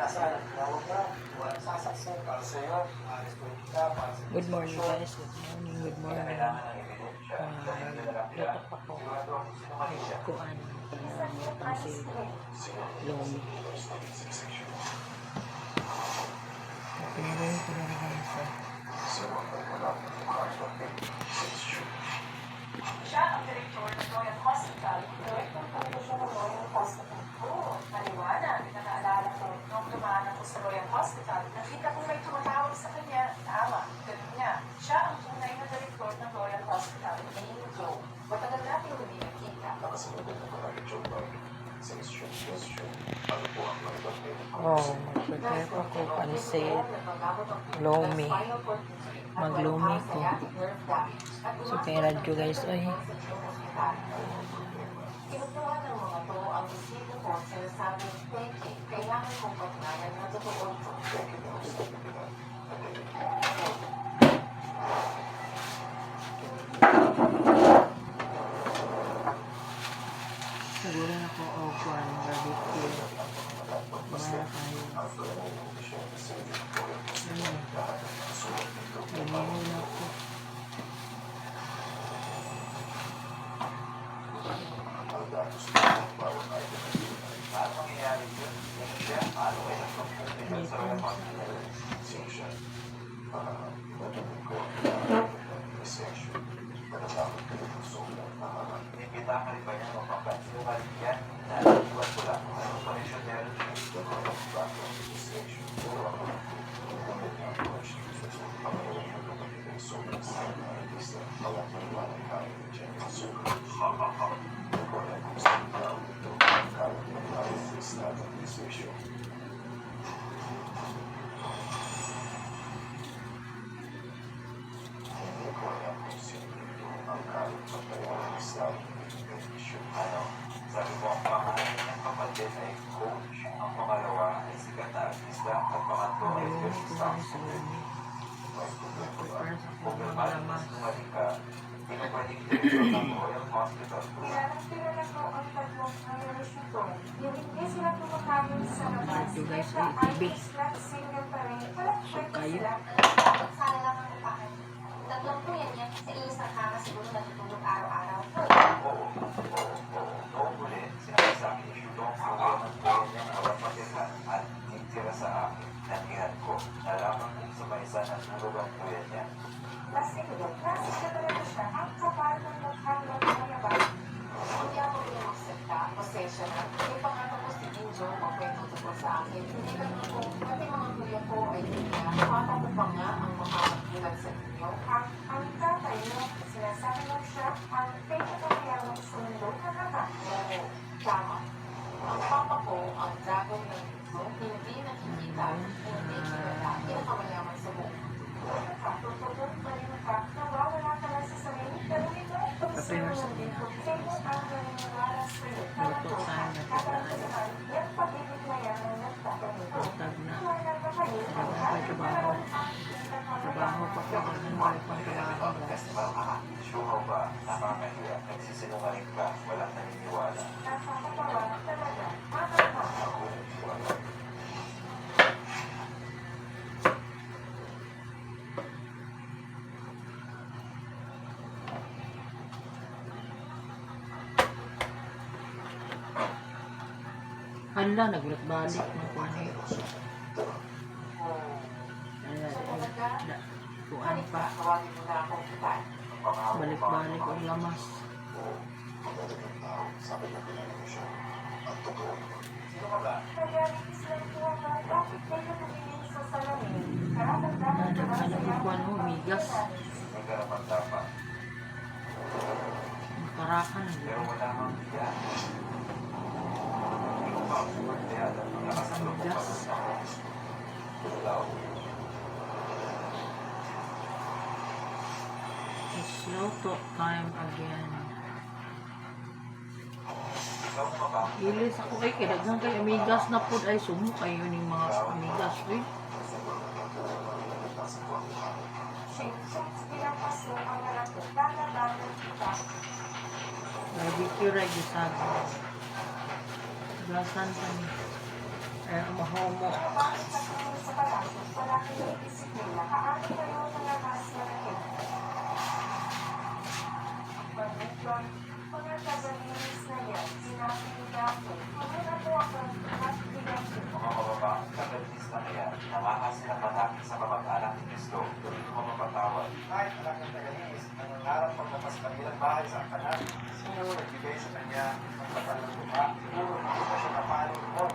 Good morning guys, good morning. Dito pa ko kuan pang si Lomi. Pinagayin ko na rin guys. Siya ang direktor ng Royal Hospital. Direktor pa rin siya ng Royal Hospital. Oo, maliwanag. Naalala ko, nung dumaan ako sa Royal Hospital, nakita ko may tumatawag sa kanya. Tama, ganun niya. Siya ang tunay na direktor ng Royal Hospital. Ngayon, Joe, matagal natin hindi nakita. Oh, mag-prepare pa ko pansit, Lomi. Mag-Lomi ko. So, kay radyo guys, ay. Kinukuha ng mga to ang resibo ko sa nasabing peke. Kailangan kong pagnayan na totoo ito. Siguro na ko o kuan barbecue. Para tayo. Lumayo na ako. Sabi ko, ang pangalan ng kapatid ay coach, ang pangalawa ay sikat na artista, at pangatlo ay first saxophone. Pagkalmalas lumalik ka, hindi ka pwedeng direktor ng Royal Hospital. Kilala ko ang tatlong mayroon ito. Yung hindi sila tumatagal sa labas. Ito ay slot single pa rin. Walang kwento sila. Sana lang ang upahan. Tatlong po yan yan. Sa iisang kama siguro natutulog araw-araw. Noong huli, sinabi sa akin ni Shutong ang ng buhay niya na walang matirhan at titira sa akin. Nangihan ko, nalaman kung sa may isa na tulog ang kuya niya. Plastic na talaga siya. Ang kapal ng maghanap ng labas. Hindi ako pinamasakta, pasensya na. Yung pangatapos si Injo, magkwento tungkol sa akin. Hindi ka nito, pati mga kuya ko ay hindi na. Pata ko pa nga ang makakagulat sa inyo. Ang tatay mo, sinasabi mo siya, ang peke ko kaya ng sundo, nakaka. Oo, tama. Ang papa ko, ang dragon ng ito, hindi nakikita, hindi kilala, pinakamayaman sa buong. Nakatutulog pa rin ka, nawawala ka lang sa sarili, pero ito, Prepare sa din ako. Luto tayo na pagkain. Yung pag-ibig na yan ay nagtatanito. Tag na. Wala ka pa rin. Trabaho pa trabaho. Trabaho pa ko. Ano ba pang trabaho guys? Sure ba, nakakahiya, nagsisinungaling ka, walang naniniwala. Nakakatawa talaga. Makakatawa. Ako, wala. Hala, nagbalik ng kuan. Kuan pa. Balik-balik ang lamas. Ano kuan mo, migas. May karapat-dapat. Karakan. Pero wala mang biyan. Ikaw pa ang sumantiyan at nakasalo ko pa sa tulaw. It's luto time again. Ikaw mo ba? Ilis ako kay kailangan kay amigas na food ay sumo kayo ning mga amigas eh. Barbecue ray gisag. Glasan pa ni. Ay mahomo. wala kayong disiplina, paano kayo nalakas na nakin? Pag-ipon, mga tagalinis na yan, sinabi ni Daphne, mga po ako, at bigyan Mga mababaang kagalis na yan, namahas ng malaki sa kamag-anak ni Kristo, mga mapatawad. Kahit anak ng tagalinis, nangangarap paglapas kanilang bahay sa kanan, sino nagbigay sa kanya ng batal ng lupa, puro na siya na paano mo,